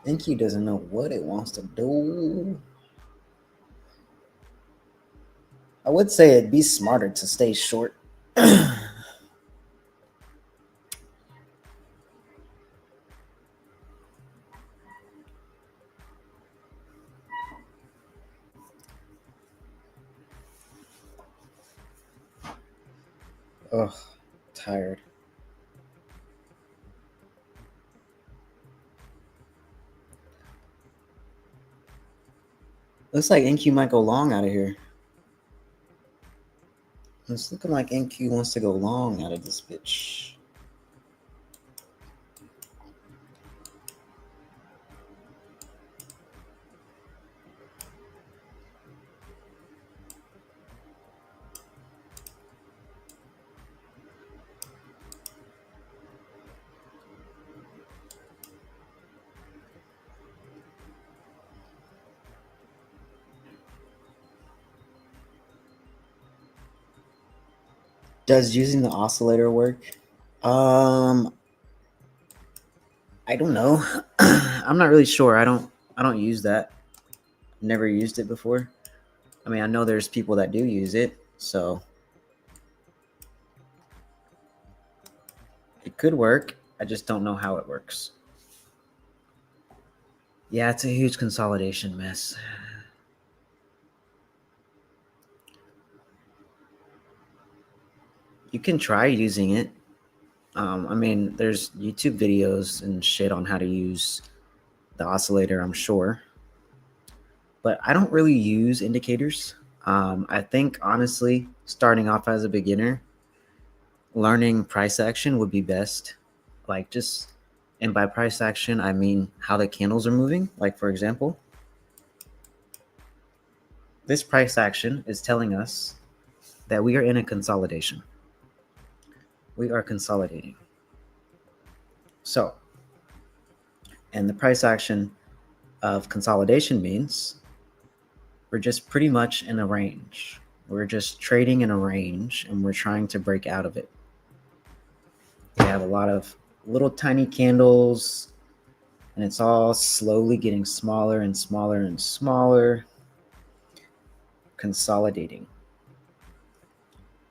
NQ doesn't know what it wants to do. I would say it'd be smarter to stay short. Ugh, tired. Looks like NQ might go long out of here. It's looking like NQ wants to go long out of this bitch. Does using the oscillator work? I don't know. I'm not really sure. I don't use that. Never used it before. I mean, I know there's people that do use it, so it could work. I just don't know how it works. Yeah, it's a huge consolidation mess. You can try using it. I mean, there's YouTube videos and shit on how to use the oscillator, I'm sure. But I don't really use indicators. I think, honestly, starting off as a beginner, learning price action would be best. Like just, and by price action, I mean how the candles are moving. Like, for example, this price action is telling us that we are in a consolidation. We are consolidating. So, and the price action of consolidation means we're just pretty much in a range. We're just trading in a range and we're trying to break out of it. We have a lot of little tiny candles and it's all slowly getting smaller and smaller and smaller, consolidating.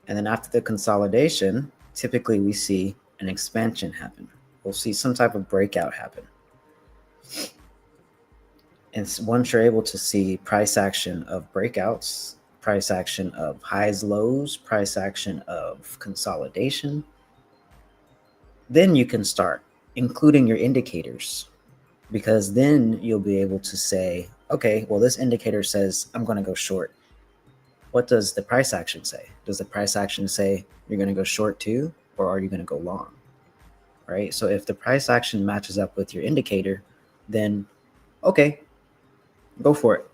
And then after the consolidation, typically we see an expansion happen. We'll see some type of breakout happen. And once you're able to see price action of breakouts, price action of highs, lows, price action of consolidation, then you can start including your indicators, because then you'll be able to say, okay, well, this indicator says I'm going to go short. What does the price action say? Does the price action say you're going to go short too, or are you going to go long? Right? So if the price action matches up with your indicator, then okay, go for it.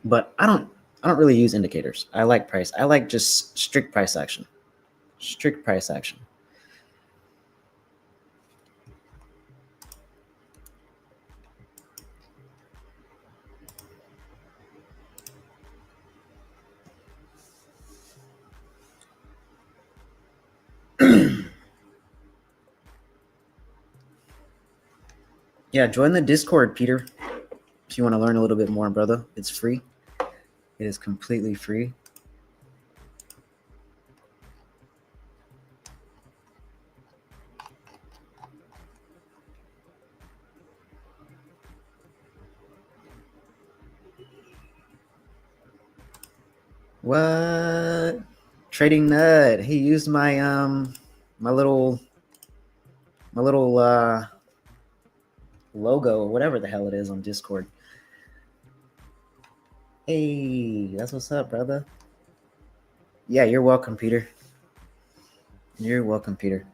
But I don't really use indicators. I like price. I like just strict price action. Strict price action. Yeah, join the Discord, Peter. If you want to learn a little bit more, brother, it's free. It is completely free. What? Trading Nut. He used my my little logo, whatever the hell it is, on Discord. Hey, that's what's up, brother. Yeah, you're welcome, Peter. You're welcome, Peter.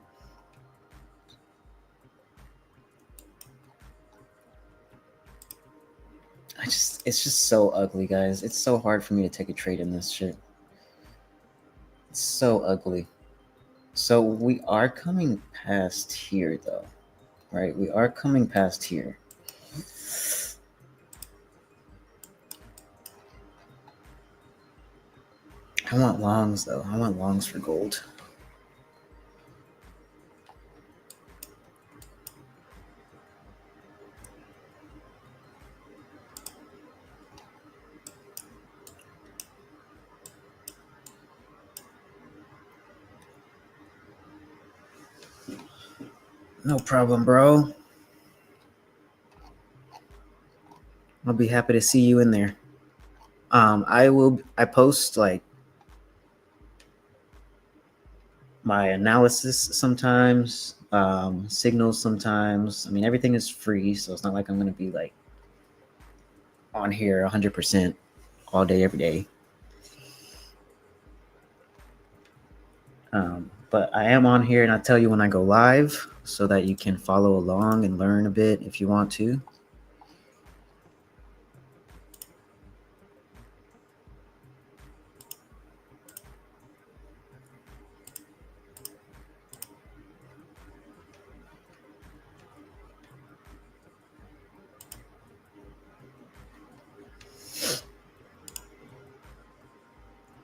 It's just so ugly, guys. It's so hard for me to take a trade in this shit. It's so ugly. So we are coming past here, though, right? We are coming past here. I want longs, though. I want longs for gold. No problem, bro. I'll be happy to see you in there. I post like my analysis sometimes, signals sometimes. I mean, everything is free, so it's not like I'm gonna be like on here 100% all day, every day. But I am on here and I tell you when I go live so that you can follow along and learn a bit if you want to.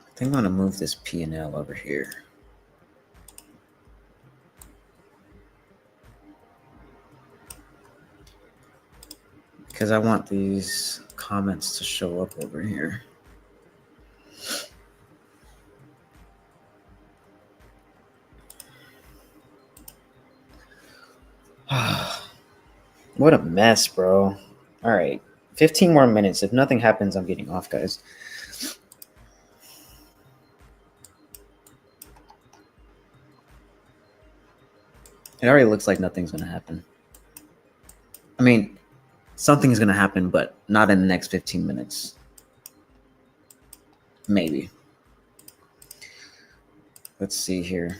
I think I'm gonna move this P&L over here. Because I want these comments to show up over here. What a mess, bro. All right. 15 more minutes. If nothing happens, I'm getting off, guys. It already looks like nothing's going to happen. I mean, something's going to happen, but not in the next 15 minutes. Maybe. Let's see here.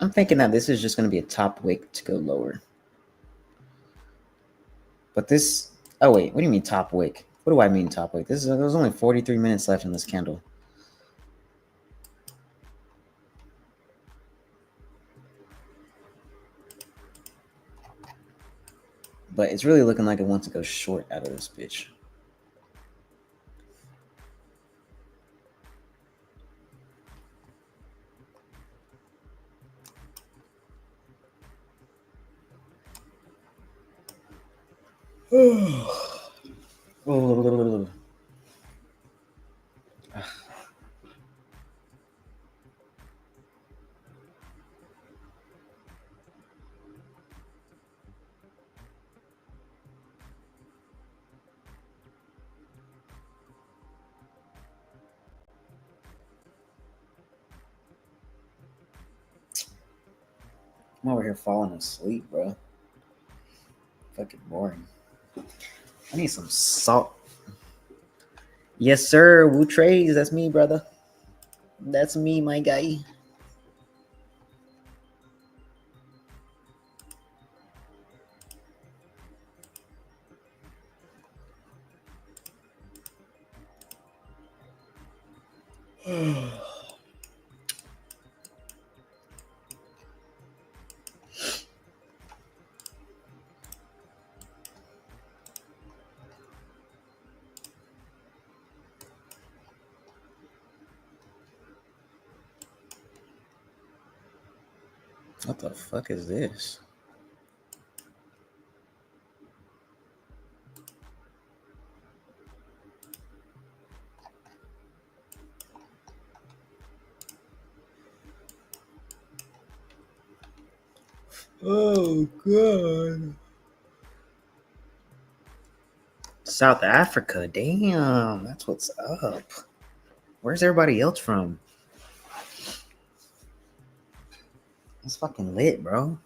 I'm thinking that this is just going to be a top wick to go lower. But this... Oh, wait. What do you mean top wick? What do I mean top wick? There's only 43 minutes left in this candle. But it's really looking like it wants to go short out of this bitch. I'm over here falling asleep, bro. Fucking boring. I need some salt. Yes, sir. Woo Trades. That's me, brother. That's me, my guy. What the fuck is this? Oh, God. South Africa. Damn. That's what's up. Where's everybody else from? That's fucking lit, bro.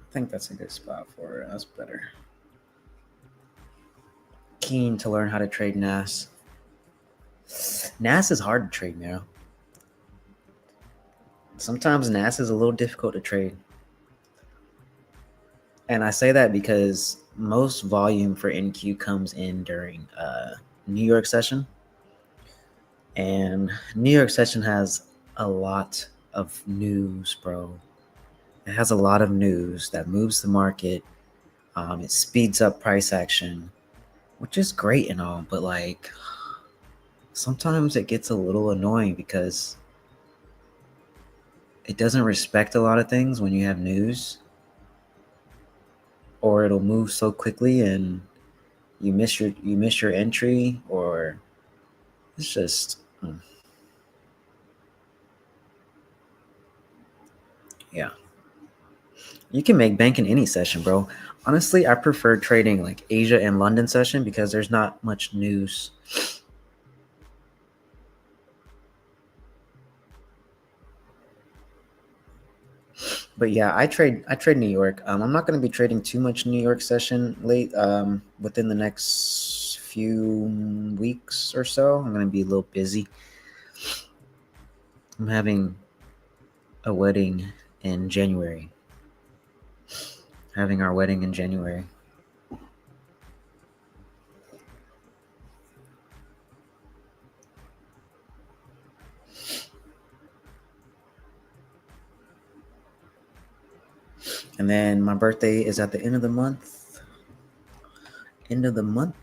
I think that's a good spot for it. That's better. Keen to learn how to trade NAS. NAS is hard to trade now. Sometimes NAS is a little difficult to trade. And I say that because most volume for NQ comes in during New York session. And New York session has a lot of news, bro. It has a lot of news that moves the market. It speeds up price action, which is great and all, but like sometimes it gets a little annoying because it doesn't respect a lot of things when you have news, or it'll move so quickly and you miss your entry, or it's just yeah. You can make bank in any session, bro. Honestly, I prefer trading like Asia and London session because there's not much news. But yeah, I trade New York. I'm not going to be trading too much New York session late within the next few weeks or so. I'm going to be a little busy. I'm having a wedding in January. Having our wedding in January. And then my birthday is at the end of the month. End of the month.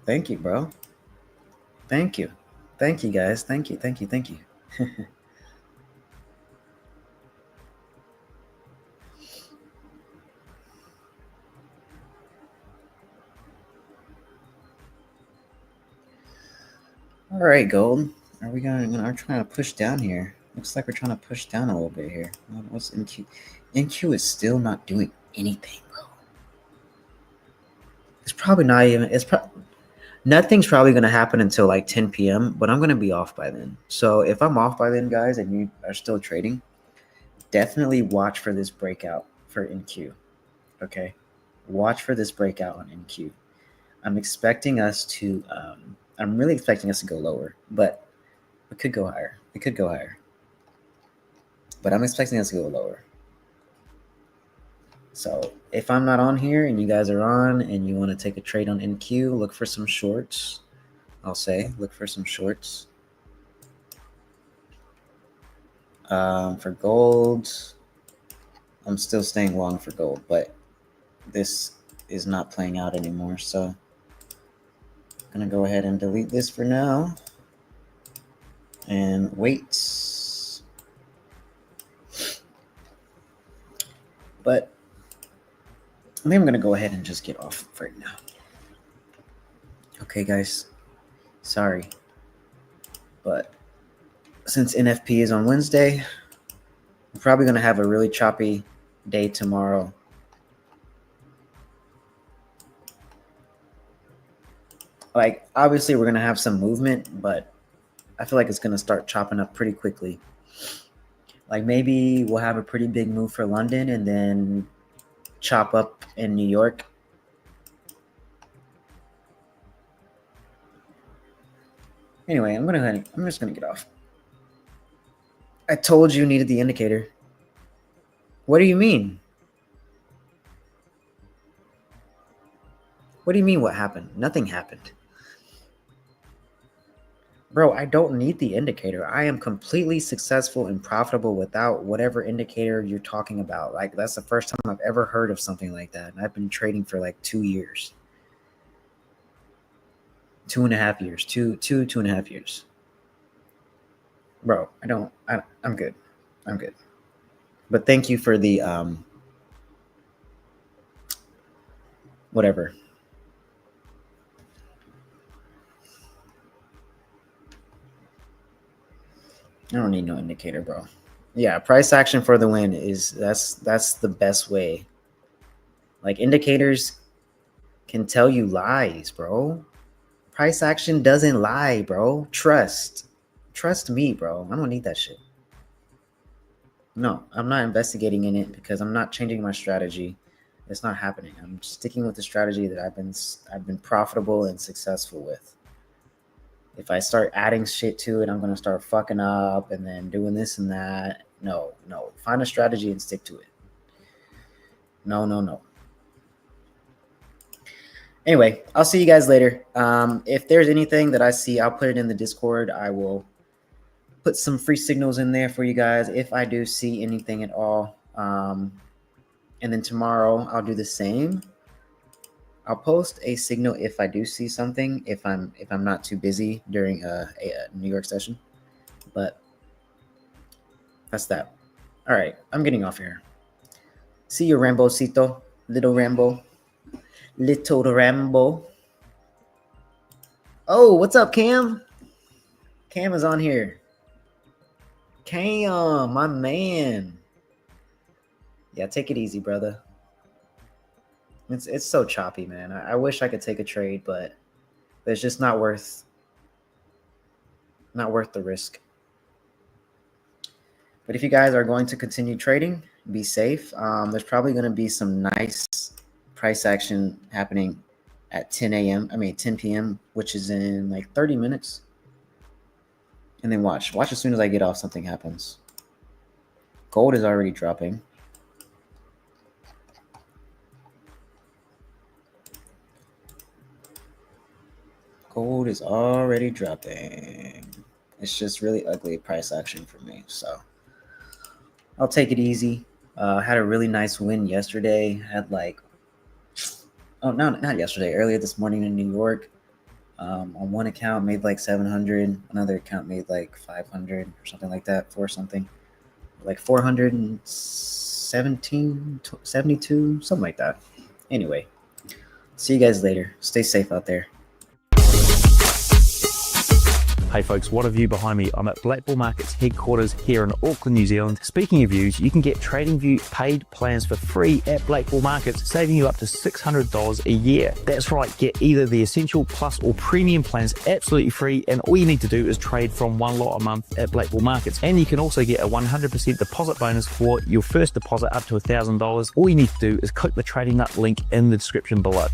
Thank you, bro. Thank you. Thank you, guys. Thank you. Thank you. Thank you. All right, gold. Are we going? Are trying to push down here? Looks like we're trying to push down a little bit here. What's NQ? NQ is still not doing anything, bro. It's probably not even. Nothing's probably going to happen until like 10 p.m. But I'm going to be off by then. So if I'm off by then, guys, and you are still trading, definitely watch for this breakout for NQ. Okay, watch for this breakout on NQ. I'm expecting us to. I'm really expecting us to go lower, but it could go higher. It could go higher. But I'm expecting us to go lower. So if I'm not on here and you guys are on and you want to take a trade on NQ, look for some shorts. I'll say look for some shorts. For gold, I'm still staying long for gold, but this is not playing out anymore. So I'm going to go ahead and delete this for now and wait. But I think I'm going to go ahead and just get off right now. Okay, guys. Sorry. But since NFP is on Wednesday, we're probably going to have a really choppy day tomorrow. Like, obviously, we're going to have some movement, but I feel like it's going to start chopping up pretty quickly. Like, maybe we'll have a pretty big move for London and then chop up in New York. Anyway, I'm just going to get off. I told you needed the indicator. What do you mean? What do you mean what happened? Nothing happened. Bro, I don't need the indicator. I am completely successful and profitable without whatever indicator you're talking about. Like, that's the first time I've ever heard of something like that. And I've been trading for like 2 years. 2.5 years. 2.5 years. Bro, I'm good. I'm good. But thank you for the whatever. I don't need no indicator, bro. Yeah, price action for the win is that's the best way. Like, indicators can tell you lies, bro. Price action doesn't lie, bro. Trust me, bro. I don't need that shit. No, I'm not investigating in it because I'm not changing my strategy. It's not happening. I'm sticking with the strategy that I've been profitable and successful with. If I start adding shit to it, I'm going to start fucking up and then doing this and that. No. Find a strategy and stick to it. No. Anyway, I'll see you guys later. If there's anything that I see, I'll put it in the Discord. I will put some free signals in there for you guys if I do see anything at all. And then tomorrow I'll do the same. I'll post a signal if I do see something, if I'm not too busy during a New York session. But that's that. All right, I'm getting off here. See you, Rambocito, little Rambo. Little Rambo. Oh, what's up, Cam? Cam is on here. Cam, my man. Yeah, take it easy, brother. It's so choppy, man. I wish I could take a trade, but it's just not worth the risk. But if you guys are going to continue trading, be safe. There's probably going to be some nice price action happening at 10 p.m., which is in like 30 minutes. And then watch as soon as I get off, something happens. Gold is already dropping. Gold is already dropping. It's just really ugly price action for me. So I'll take it easy. Had a really nice win yesterday. Had like, oh, no, not yesterday. Earlier this morning in New York. On one account made like 700. Another account made like 500 or something like that for something. Like 417, 72, something like that. Anyway, see you guys later. Stay safe out there. Hey folks, what a view behind me. I'm at Black Bull Markets headquarters here in Auckland, New Zealand. Speaking of views, you can get TradingView paid plans for free at Black Bull Markets, saving you up to $600 a year. That's right, get either the Essential, Plus or Premium plans absolutely free, and all you need to do is trade from one lot a month at Black Bull Markets. And you can also get a 100% deposit bonus for your first deposit up to $1,000. All you need to do is click the Trading Nut link in the description below.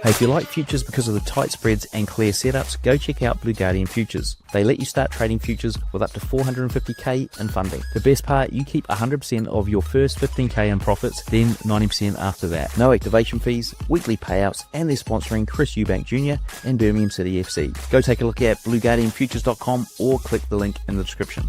Hey, if you like futures because of the tight spreads and clear setups, go check out Blue Guardian Futures. They let you start trading futures with up to $450k in funding. The best part, you keep 100% of your first 15k in profits, then 90% after that. No activation fees, weekly payouts, and they're sponsoring Chris Eubank Jr. and Birmingham City FC. Go take a look at blueguardianfutures.com or click the link in the description.